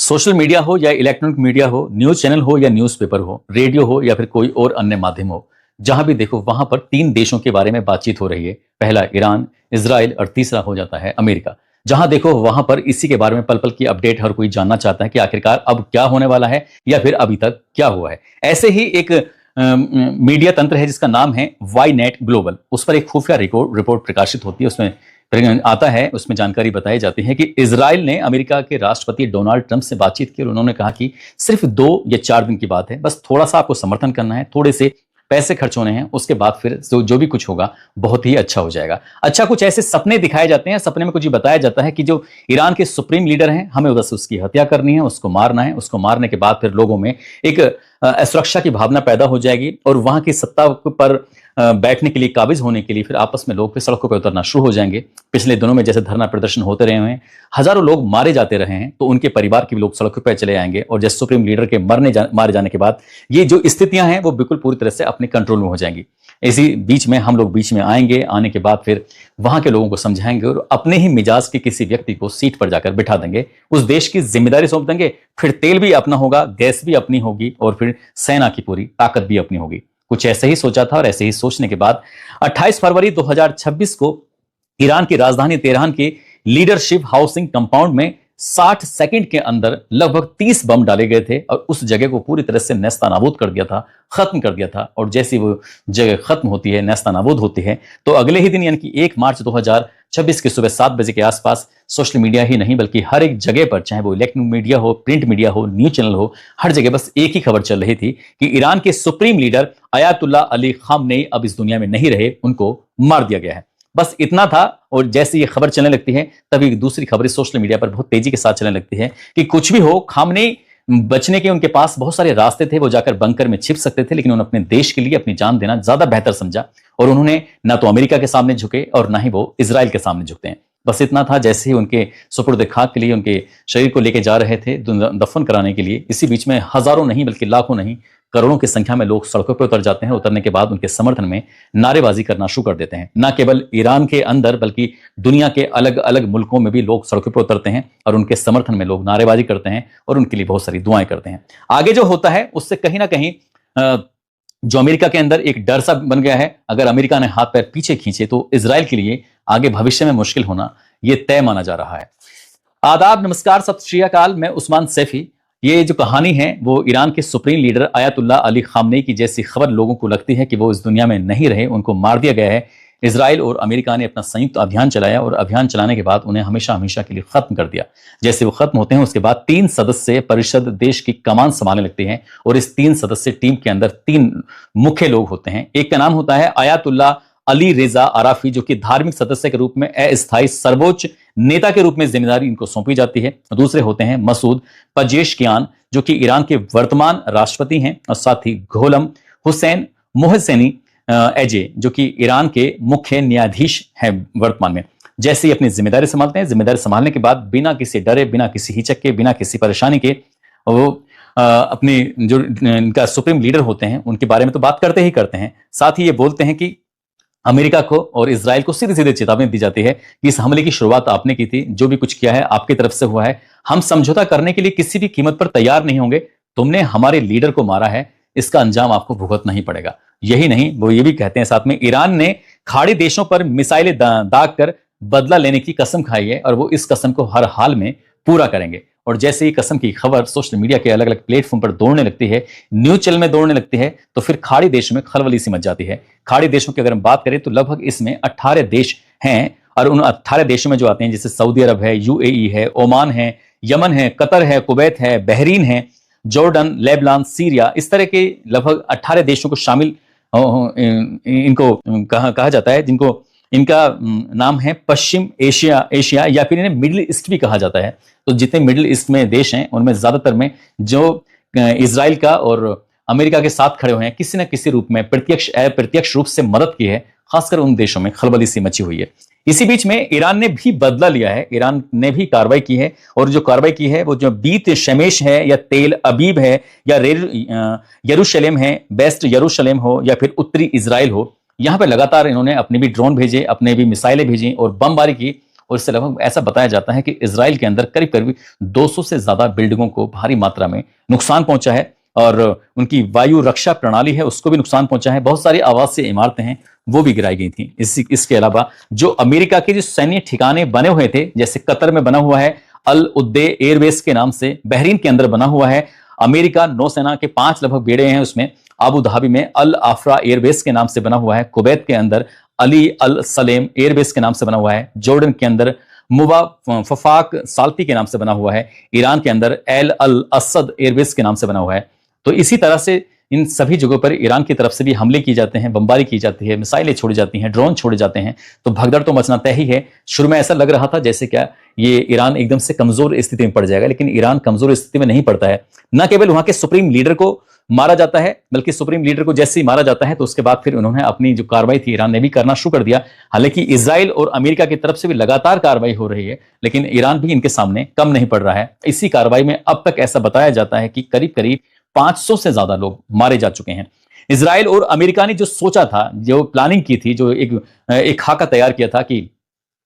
Social media हो या electronic media हो, न्यूज चैनल हो या न्यूज़पेपर हो, रेडियो हो या फिर कोई और अन्य माध्यम हो, जहां भी देखो वहां पर तीन देशों के बारे में बातचीत हो रही है। पहला ईरान, इजराइल और तीसरा हो जाता है अमेरिका। जहां देखो वहां पर इसी के बारे में पल पल की अपडेट हर कोई जानना चाहता है कि आखिरकार अब क्या होने वाला है या फिर अभी तक क्या हुआ है। ऐसे ही एक मीडिया तंत्र है जिसका नाम है वाई नेट ग्लोबल। उस पर एक खुफिया रिपोर्ट प्रकाशित होती है। उसमें आता है, उसमें जानकारी बताई जाती है कि इजराइल ने अमेरिका के राष्ट्रपति डोनाल्ड ट्रंप से बातचीत की और उन्होंने कहा कि सिर्फ 2 या 4 दिन की बात है, बस थोड़ा सा आपको समर्थन करना है, थोड़े से पैसे खर्च होने हैं, उसके बाद फिर जो भी कुछ होगा बहुत ही अच्छा हो जाएगा। अच्छा, कुछ ऐसे सपने दिखाए जाते हैं, सपने में कुछ ये बताया जाता है कि जो ईरान के सुप्रीम लीडर हैं, हमें उधर से उसकी हत्या करनी है, उसको मारना है। उसको मारने के बाद फिर लोगों में एक असुरक्षा की भावना पैदा हो जाएगी और वहां की सत्ता पर बैठने के लिए, काबिज होने के लिए फिर आपस में लोग फिर सड़कों पर उतरना शुरू हो जाएंगे। पिछले दिनों में जैसे धरना प्रदर्शन होते रहे हैं, हजारों लोग मारे जाते रहे हैं, तो उनके परिवार के भी लोग सड़कों पर चले आएंगे और जैसे सुप्रीम लीडर के मारे जाने के बाद ये जो स्थितियां हैं वो बिल्कुल पूरी तरह से अपने कंट्रोल में हो जाएंगी। इसी बीच में हम लोग बीच में आएंगे, आने के बाद फिर वहां के लोगों को समझाएंगे और अपने ही मिजाज के किसी व्यक्ति को सीट पर जाकर बिठा देंगे, उस देश की जिम्मेदारी सौंप देंगे। फिर तेल भी अपना होगा, गैस भी अपनी होगी और फिर सेना की पूरी ताकत भी अपनी होगी। कुछ ऐसे ही सोचा था और ऐसे ही सोचने के बाद 28 फरवरी 2026 को ईरान की राजधानी तेहरान के लीडरशिप हाउसिंग कंपाउंड में 60 सेकंड के अंदर लगभग 30 बम डाले गए थे और उस जगह को पूरी तरह से नेस्तनाबूद कर दिया था, खत्म कर दिया था। और जैसी वो जगह खत्म होती है, नेस्तनाबूद होती है, तो अगले ही दिन यानी कि 1 मार्च 2026 की सुबह 7 बजे के आसपास सोशल मीडिया ही नहीं बल्कि हर एक जगह पर, चाहे वो इलेक्ट्रॉनिक मीडिया हो, प्रिंट मीडिया हो, न्यूज चैनल हो, हर जगह बस एक ही खबर चल रही थी कि ईरान के supreme leader Ayatollah Ali Khamenei अब इस दुनिया में नहीं रहे, उनको मार दिया गया है। बस इतना था। और जैसे ये खबर चलने लगती है तभी दूसरी खबरें सोशल मीडिया पर बहुत तेजी के साथ चलने लगती है कि कुछ भी हो, खामनेई बचने के उनके पास बहुत सारे रास्ते थे, वो जाकर बंकर में छिप सकते थे, लेकिन उन्होंने अपने देश के लिए अपनी जान देना ज्यादा बेहतर समझा और उन्होंने ना तो अमेरिका के सामने झुके और ना ही वो इजराइल के सामने झुकते हैं। बस इतना था। जैसे ही उनके सुपुर्द खाक के लिए उनके शरीर को लेके जा रहे थे दफन कराने के लिए, इसी बीच में हजारों नहीं बल्कि लाखों नहीं, करोड़ों की संख्या में लोग सड़कों पर उतर जाते हैं। उतरने के बाद उनके समर्थन में नारेबाजी करना शुरू कर देते हैं। न केवल ईरान के अंदर बल्कि दुनिया के अलग अलग मुल्कों में भी लोग सड़कों पर उतरते हैं और उनके समर्थन में लोग नारेबाजी करते हैं और उनके लिए बहुत सारी दुआएं करते हैं। आगे जो होता है उससे कहीं ना कहीं जो अमेरिका के अंदर एक डर सा बन गया है, अगर अमेरिका ने हाथ पैर पीछे खींचे तो इजराइल के लिए आगे भविष्य में मुश्किल होना यह तय माना जा रहा है। आदाब, नमस्कार, सत श्री अकाल। मैं उस्मान सैफी। ये जो कहानी है वो ईरान के supreme leader Ayatollah Ali Khamenei की जैसी खबर लोगों को लगती है कि वो इस दुनिया में नहीं रहे, उनको मार दिया गया है। इजराइल और अमेरिका ने अपना संयुक्त अभियान चलाया और अभियान चलाने के बाद उन्हें हमेशा हमेशा के लिए खत्म कर दिया। जैसे वो खत्म होते हैं उसके बाद 3 सदस्य परिषद देश की कमान संभालने लगती है और इस 3 सदस्य टीम के अंदर 3 मुख्य लोग होते हैं। एक का नाम होता है अयातुल्ला अली रेजा अराफी, जो कि धार्मिक सदस्य के रूप में अस्थायी सर्वोच्च नेता के रूप में जिम्मेदारी इनको सौंपी जाती है। दूसरे होते हैं मसूद पजेशकियान, जो कि ईरान के वर्तमान राष्ट्रपति हैं, और साथ ही घोलम हुसैन मोहसेनी एजे, जो कि ईरान के मुख्य न्यायाधीश हैं वर्तमान में। जैसे ही अपनी जिम्मेदारी संभालते हैं, जिम्मेदारी संभालने के बाद बिना किसी डरे, बिना किसी हिचक के, बिना किसी परेशानी के वो अपने जो इनका सुप्रीम लीडर होते हैं उनके बारे में तो बात करते ही करते हैं। साथ ही ये बोलते हैं कि अमेरिका को और इजराइल को सीधे सीधे चेतावनी दी जाती है कि इस हमले की शुरुआत आपने की थी, जो भी कुछ किया है आपकी तरफ से हुआ है, हम समझौता करने के लिए किसी भी कीमत पर तैयार नहीं होंगे। तुमने हमारे लीडर को मारा है, इसका अंजाम आपको भुगतना ही पड़ेगा। यही नहीं, वो ये भी कहते हैं साथ में, ईरान ने खाड़ी देशों पर मिसाइलें दाग कर बदला लेने की कसम खाई है और वो इस कसम को हर हाल में पूरा करेंगे। और जैसे ही कसम की खबर सोशल मीडिया के अलग अलग प्लेटफॉर्म पर दौड़ने लगती है, न्यूज चैनल में दौड़ने लगती है, तो फिर खाड़ी देशों में खलबली सी मच जाती है। खाड़ी देशों की अगर हम बात करें तो लगभग इसमें 18 देश हैं और उन 18 देशों में जो आते हैं जैसे सऊदी अरब है, यूएई है, ओमान है, यमन है, कतर है, कुवैत है, बहरीन है, जॉर्डन, लेबनान, सीरिया, इस तरह के लगभग 18 देशों को शामिल इनको कहा जाता है, जिनको इनका नाम है पश्चिम एशिया या फिर इन्हें मिडिल ईस्ट भी कहा जाता है। तो जितने मिडिल ईस्ट में देश हैं उनमें ज्यादातर में जो इजराइल का और अमेरिका के साथ खड़े हुए हैं, किसी न किसी रूप में प्रत्यक्ष अप्रत्यक्ष रूप से मदद की है, खासकर उन देशों में खलबली सी मची हुई है। इसी बीच में ईरान ने भी बदला लिया है, ईरान ने भी कार्रवाई की है और जो कार्रवाई की है वो जो बीत शमेश है या तेल अबीब है या यरूशलेम है, वेस्ट यरूशलेम हो या फिर उत्तरी इजराइल हो, यहां पर लगातार इन्होंने अपने भी ड्रोन भेजे, अपने भी मिसाइलें भेजी और बमबारी की और इससे लगभग ऐसा बताया जाता है कि इजराइल के अंदर करीब करीब 200 से ज्यादा बिल्डिंगों को भारी मात्रा में नुकसान पहुंचा है और उनकी वायु रक्षा प्रणाली है उसको भी नुकसान पहुंचा है। बहुत सारी आवासीय इमारतें हैं वो भी गिराई गई थी। इसके अलावा जो अमेरिका के जो सैन्य ठिकाने बने हुए थे, जैसे कतर में बना हुआ है अल उद्दे एयरबेस के नाम से, बहरीन के अंदर बना हुआ है अमेरिका नौसेना के 5 लगभग बेड़े हैं उसमें, अबू धाबी में अल आफरा एयरबेस के नाम से बना हुआ है, कुवैत के अंदर अली अल सलेम एयरबेस के नाम से बना हुआ है, जॉर्डन के अंदर मुबा फफाक साल्ती के नाम से बना हुआ है, ईरान के अंदर एल अल असद एयरबेस के नाम से बना हुआ है। तो इसी तरह से इन सभी जगहों पर ईरान की तरफ से भी हमले किए जाते हैं, बमबारी की जाती है, मिसाइलें छोड़ी जाती हैं, ड्रोन छोड़े जाते हैं। तो भगदड़ तो मचना तय ही है। शुरू में ऐसा लग रहा था जैसे क्या ये ईरान एकदम से कमजोर स्थिति में पड़ जाएगा, लेकिन ईरान कमजोर स्थिति में नहीं पड़ता है। न केवल वहां के सुप्रीम लीडर को मारा जाता है, बल्कि सुप्रीम लीडर को जैसे ही मारा जाता है तो उसके बाद फिर उन्होंने अपनी जो कार्रवाई थी ईरान ने भी करना शुरू कर दिया। हालांकि इजराइल और अमेरिका की तरफ से भी लगातार कार्रवाई हो रही है, लेकिन ईरान भी इनके सामने कम नहीं पड़ रहा है। इसी कार्रवाई में अब तक ऐसा बताया जाता है कि करीब करीब 500 से ज्यादा लोग मारे जा चुके हैं। इजराइल और अमेरिका ने जो सोचा था, जो प्लानिंग की थी, जो एक खाका तैयार किया था कि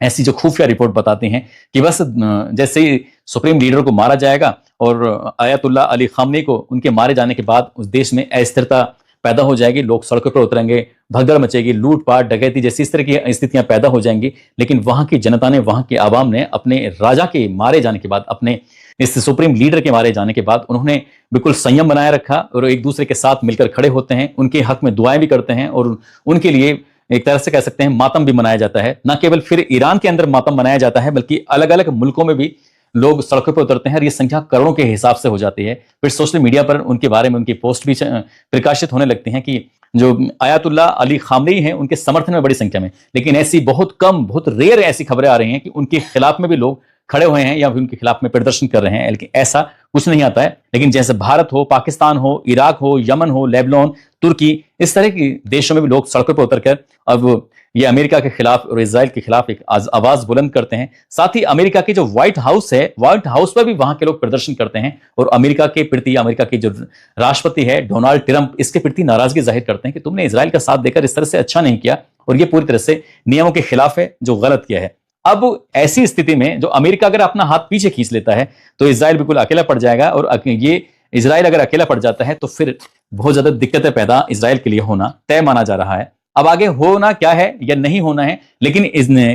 ऐसी जो खुफिया रिपोर्ट बताती हैं कि बस जैसे ही सुप्रीम लीडर को मारा जाएगा और आयतुल्लाह अली खामनी को उनके मारे जाने के बाद उस देश में अस्थिरता पैदा हो जाएगी, लोग सड़कों पर उतरेंगे, भगदड़ मचेगी, लूटपाट डकैती जैसी इस तरह की स्थितियां पैदा हो जाएंगी। लेकिन वहां की जनता ने, वहां के आवाम ने अपने राजा के मारे जाने के बाद, अपने इस सुप्रीम लीडर के मारे जाने के बाद उन्होंने बिल्कुल संयम बनाए रखा और एक दूसरे के साथ मिलकर खड़े होते हैं, उनके हक में दुआएं भी करते हैं और उनके लिए एक तरह से कह सकते हैं मातम भी मनाया जाता है। न केवल फिर ईरान के अंदर मातम मनाया जाता है, बल्कि अलग अलग मुल्कों में भी लोग सड़कों पर उतरते हैं और ये संख्या करोड़ों के हिसाब से हो जाती है। फिर सोशल मीडिया पर उनके बारे में उनकी पोस्ट भी प्रकाशित होने लगती हैं कि जो आयतुल्लाह अली खामनी हैं उनके समर्थन में बड़ी संख्या में। लेकिन ऐसी बहुत कम, बहुत रेयर ऐसी खबरें आ रही हैं कि उनके खिलाफ में भी लोग खड़े हुए हैं या उनके खिलाफ में प्रदर्शन कर रहे हैं, लेकिन ऐसा कुछ नहीं आता है। लेकिन जैसे भारत हो, पाकिस्तान हो, इराक हो, यमन हो, लेबनान, तुर्की, इस तरह के देशों में भी लोग सड़कों पर उतरकर अब ये अमेरिका के खिलाफ और इजराइल के खिलाफ एक आवाज बुलंद करते हैं। साथ ही अमेरिका की जो व्हाइट हाउस है, व्हाइट हाउस पर भी वहां के लोग प्रदर्शन करते हैं और अमेरिका के प्रति, अमेरिका के जो राष्ट्रपति है डोनाल्ड ट्रंप, इसके प्रति नाराजगी जाहिर करते हैं कि तुमने इजराइल का साथ देकर इस तरह से अच्छा नहीं किया और ये पूरी तरह से नियमों के खिलाफ है, जो गलत किया है। अब ऐसी स्थिति में जो अमेरिका अगर अपना हाथ पीछे खींच लेता है तो इजराइल बिल्कुल अकेला पड़ जाएगा और ये इजराइल अगर अकेला पड़ जाता है तो फिर बहुत ज्यादा दिक्कतें पैदा इजराइल के लिए होना तय माना जा रहा है। अब आगे होना क्या है या नहीं होना है, लेकिन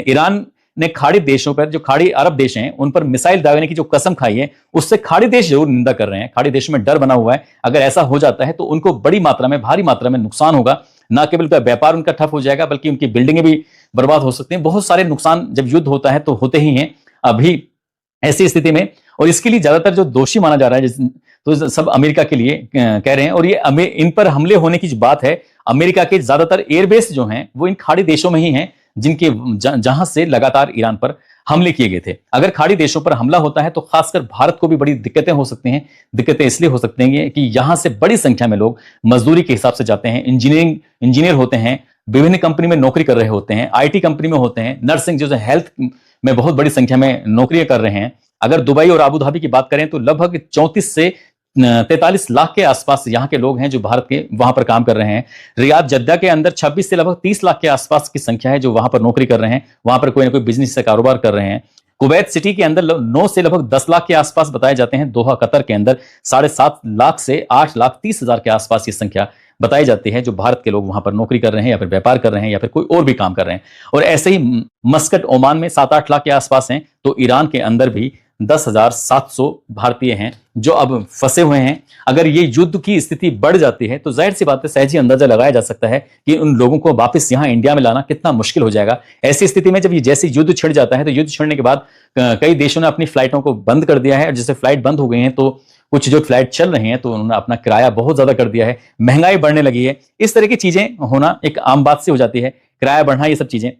ईरान ने खाड़ी देशों पर, जो खाड़ी अरब देश हैं, उन पर मिसाइल दागने की जो कसम खाई है उससे खाड़ी देश जरूर निंदा कर रहे हैं। खाड़ी देश में डर बना हुआ है, अगर ऐसा हो जाता है तो उनको बड़ी मात्रा में, भारी मात्रा में नुकसान होगा। न केवल व्यापार उनका ठप हो जाएगा बल्कि उनकी बिल्डिंगें भी बर्बाद हो सकती हैं। बहुत सारे नुकसान जब युद्ध होता है तो होते ही हैं अभी ऐसी स्थिति में। और इसके लिए ज्यादातर जो दोषी माना जा रहा है तो सब अमेरिका के लिए कह रहे हैं। और ये इन पर हमले होने की जो बात है, अमेरिका के ज्यादातर एयरबेस जो हैं वो इन खाड़ी देशों में ही हैं जिनके जहां से लगातार ईरान पर हमले किए गए थे। अगर खाड़ी देशों पर हमला होता है तो खासकर भारत को भी बड़ी दिक्कतें हो सकती हैं। दिक्कतें इसलिए हो सकती हैं कि यहां से बड़ी संख्या में लोग मजदूरी के हिसाब से जाते हैं, इंजीनियर होते हैं, विभिन्न कंपनी में नौकरी कर रहे होते हैं, आईटी कंपनी में होते हैं, नर्सिंग जो हेल्थ में बहुत बड़ी संख्या में नौकरियां कर रहे हैं। अगर दुबई और आबू धाबी की बात करें तो लगभग 34 से 43 लाख के आसपास यहाँ के लोग हैं जो भारत के वहां पर काम कर रहे हैं। रियाद, जद्दा के अंदर 26 से लगभग 30 लाख के आसपास की संख्या है जो वहां पर नौकरी कर रहे हैं, वहां पर कोई ना कोई बिजनेस से कारोबार कर रहे हैं। कुवैत सिटी के अंदर 9 से लगभग 10 लाख के आसपास बताए जाते हैं। दोहा कतर के अंदर 7.5 लाख से 8,30,000 के आसपास ये संख्या बताई जाती है जो भारत के लोग वहां पर नौकरी कर रहे हैं या फिर व्यापार कर रहे हैं या फिर कोई और भी काम कर रहे हैं। और ऐसे ही मस्कट, ओमान में 7-8 लाख के आसपास हैं। तो ईरान के अंदर भी 10,700 भारतीय हैं जो अब फंसे हुए हैं। अगर ये युद्ध की स्थिति बढ़ जाती है तो जाहिर सी बात है, सहज ही अंदाजा लगाया जा सकता है कि उन लोगों को वापस यहाँ इंडिया में लाना कितना मुश्किल हो जाएगा। ऐसी स्थिति में जब ये जैसे युद्ध छिड़ जाता है तो युद्ध छिड़ने के बाद कई देशों ने अपनी फ्लाइटों को बंद कर दिया है और जैसे फ्लाइट बंद हो गई हैं तो कुछ जो फ्लाइट चल रही हैं तो उन्होंने अपना किराया बहुत ज्यादा कर दिया है, महंगाई बढ़ने लगी है। इस तरह की चीजें होना एक आम बात से हो जाती है, किराया बढ़ना, ये सब चीजें।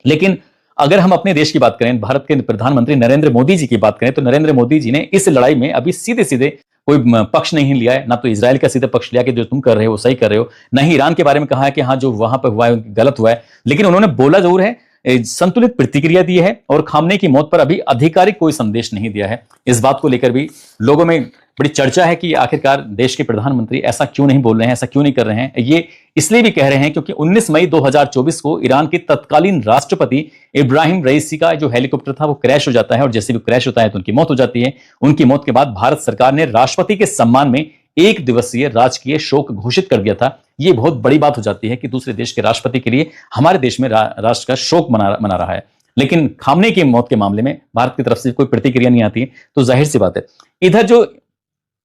लेकिन अगर हम अपने देश की बात करें, भारत के प्रधानमंत्री नरेंद्र मोदी जी की बात करें तो नरेंद्र मोदी जी ने इस लड़ाई में अभी सीधे सीधे कोई पक्ष नहीं लिया है। ना तो इजराइल का सीधे पक्ष लिया कि जो तुम कर रहे हो सही कर रहे हो, ना ही ईरान के बारे में कहा है कि हाँ जो वहां पर हुआ है गलत हुआ है। लेकिन उन्होंने बोला जरूर है, संतुलित प्रतिक्रिया दी है और खामने की मौत पर अभी आधिकारिक कोई संदेश नहीं दिया है। इस बात को लेकर भी लोगों में बड़ी चर्चा है कि आखिरकार देश के प्रधानमंत्री ऐसा क्यों नहीं बोल रहे हैं, ऐसा क्यों नहीं कर रहे हैं। ये इसलिए भी कह रहे हैं क्योंकि 19 मई 2024 को ईरान के तत्कालीन राष्ट्रपति इब्राहिम रईसी का जो हेलीकॉप्टर था वो क्रैश हो जाता है, और जैसे भी क्रैश होता है तो उनकी मौत हो जाती है। उनकी मौत के बाद भारत सरकार ने राष्ट्रपति के सम्मान में 1 दिवसीय राजकीय शोक घोषित कर दिया था। ये बहुत बड़ी बात हो जाती है कि दूसरे देश के राष्ट्रपति के लिए हमारे देश में राष्ट्र का शोक मना रहा है। लेकिन खामने की मौत के मामले में भारत की तरफ से कोई प्रतिक्रिया नहीं आती है, तो जाहिर सी बात है। इधर जो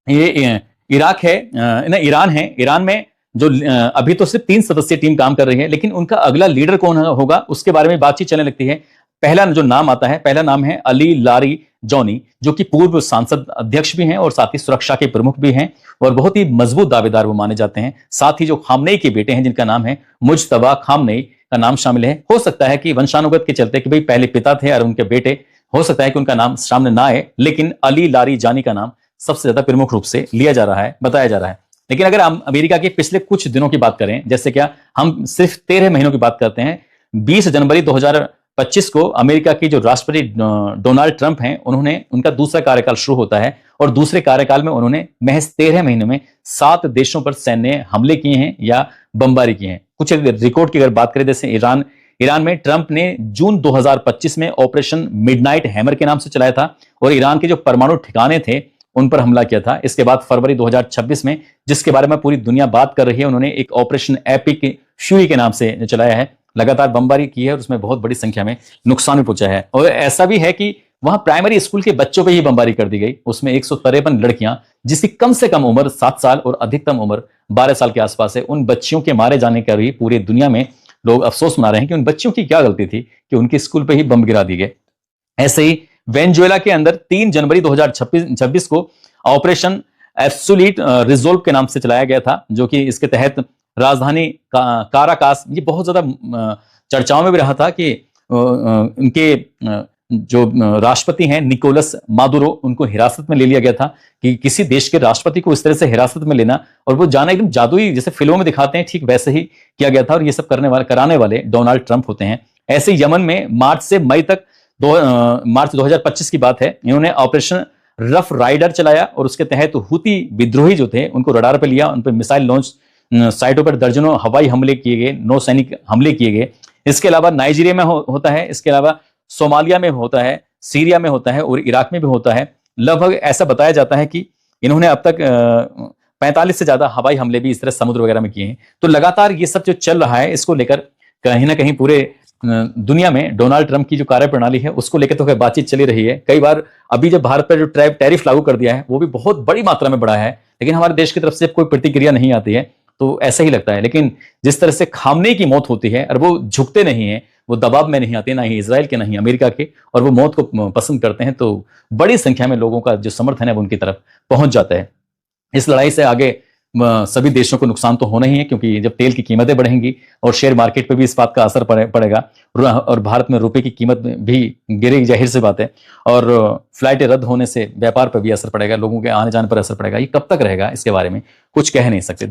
ये इराक है ना, ईरान है, ईरान में जो अभी तो सिर्फ 3 सदस्यीय टीम काम कर रही है, लेकिन उनका अगला लीडर कौन होगा उसके बारे में बातचीत चलने लगती है। पहला जो नाम आता है, पहला नाम है अली लारी जौनी, जो कि पूर्व सांसद अध्यक्ष भी हैं और साथ ही सुरक्षा के प्रमुख भी हैं और बहुत ही मजबूत दावेदार वो माने जाते हैं। साथ ही जो खामनेई के बेटे हैं जिनका नाम है मुज्तबा खामनेई का नाम शामिल है। हो सकता है कि वंशानुगत के चलते कि भाई पहले पिता थे और उनके बेटे, हो सकता है कि उनका नाम सामने ना आए, लेकिन अली लारी जानी का नाम सबसे ज्यादा प्रमुख रूप से लिया जा रहा है, बताया जा रहा है। लेकिन अगर हम अमेरिका के पिछले कुछ दिनों की बात करें, जैसे क्या हम सिर्फ 13 महीनों की बात करते हैं, 20 जनवरी 2025 को अमेरिका के जो राष्ट्रपति डोनाल्ड ट्रंप हैं, उनका दूसरा कार्यकाल शुरू होता है और दूसरे कार्यकाल में उन्होंने महज 13 महीनों में 7 देशों पर सैन्य हमले किए हैं या बमबारी की है। कुछ रिकॉर्ड की अगर बात करें, जैसे ईरान में ट्रंप ने जून 2025 में ऑपरेशन मिडनाइट हैमर के नाम से चलाया था और ईरान के जो परमाणु ठिकाने थे उन पर हमला किया था। इसके बाद फरवरी 2026 में, जिसके बारे में पूरी दुनिया बात कर रही है, उन्होंने एक ऑपरेशन एपिक फ्यूरी के नाम से चलाया है, लगातार बमबारी की है और उसमें बहुत बड़ी संख्या में नुकसान भी पहुंचा है। और ऐसा भी है कि वहां प्राइमरी स्कूल के बच्चों पे ही बमबारी कर दी गई। उसमें 153 लड़कियां जिसकी कम से कम उम्र 7 साल और अधिकतम उम्र 12 साल के आसपास है, उन बच्चियों के मारे जाने का भी पूरी दुनिया में लोग अफसोस मना रहे हैं कि उन बच्चियों की क्या गलती थी कि उनके स्कूल पे ही बम गिरा दिए गए। ऐसे ही वेनेजुएला के अंदर 3 जनवरी 2026 को ऑपरेशन एब्सोल्यूट रिजोल्व के नाम से चलाया गया था, जो कि इसके तहत राजधानी काराकास, ये बहुत ज्यादा चर्चाओं में भी रहा था कि उनके जो राष्ट्रपति हैं निकोलस मादुरो, उनको हिरासत में ले लिया गया था। कि किसी देश के राष्ट्रपति को इस तरह से हिरासत में लेना और वो जाना एकदम जादुई, जैसे फिल्मों में दिखाते हैं, ठीक वैसे ही किया गया था। और ये सब कराने वाले डोनाल्ड ट्रंप होते हैं। ऐसे यमन में मार्च से मई तक मार्च 2025 की बात है, इन्होंने ऑपरेशन रफ राइडर चलाया और उसके तहत हुती विद्रोही जो थे उनको रडार पर लिया, उन पर मिसाइल लॉन्च साइटों पर दर्जनों हवाई हमले किए गए, नौसैनिक हमले किए गए। इसके अलावा नाइजीरिया में होता है, इसके अलावा सोमालिया में होता है, सीरिया में होता है और इराक में भी होता है। लगभग ऐसा बताया जाता है कि इन्होंने अब तक 45 से ज्यादा हवाई हमले भी इस तरह समुद्र वगैरह में किए हैं। तो लगातार ये सब जो चल रहा है, इसको लेकर कहीं ना कहीं पूरे दुनिया में डोनाल्ड ट्रंप की जो कार्यप्रणाली है उसको लेकर तो बातचीत चली रही है। कई बार अभी जब भारत पर जो टैरिफ लागू कर दिया है वो भी बहुत बड़ी मात्रा में बढ़ा है, लेकिन हमारे देश की तरफ से कोई प्रतिक्रिया नहीं आती है, तो ऐसा ही लगता है। लेकिन जिस तरह से खामने की मौत होती है और वो झुकते नहीं है, वो दबाव में नहीं आते, ना ही इजराइल के ना ही अमेरिका के, और वो मौत को पसंद करते हैं, तो बड़ी संख्या में लोगों का जो समर्थन है वो उनकी तरफ पहुंच जाता है। इस लड़ाई से आगे सभी देशों को नुकसान तो होना ही है, क्योंकि जब तेल की कीमतें बढ़ेंगी और शेयर मार्केट पर भी इस बात का असर पड़ेगा और भारत में रुपए की कीमत भी गिरेगी, जाहिर सी बात है, और फ्लाइटें रद्द होने से व्यापार पर भी असर पड़ेगा, लोगों के आने जाने पर असर पड़ेगा। ये कब तक रहेगा इसके बारे में कुछ कह नहीं सकते।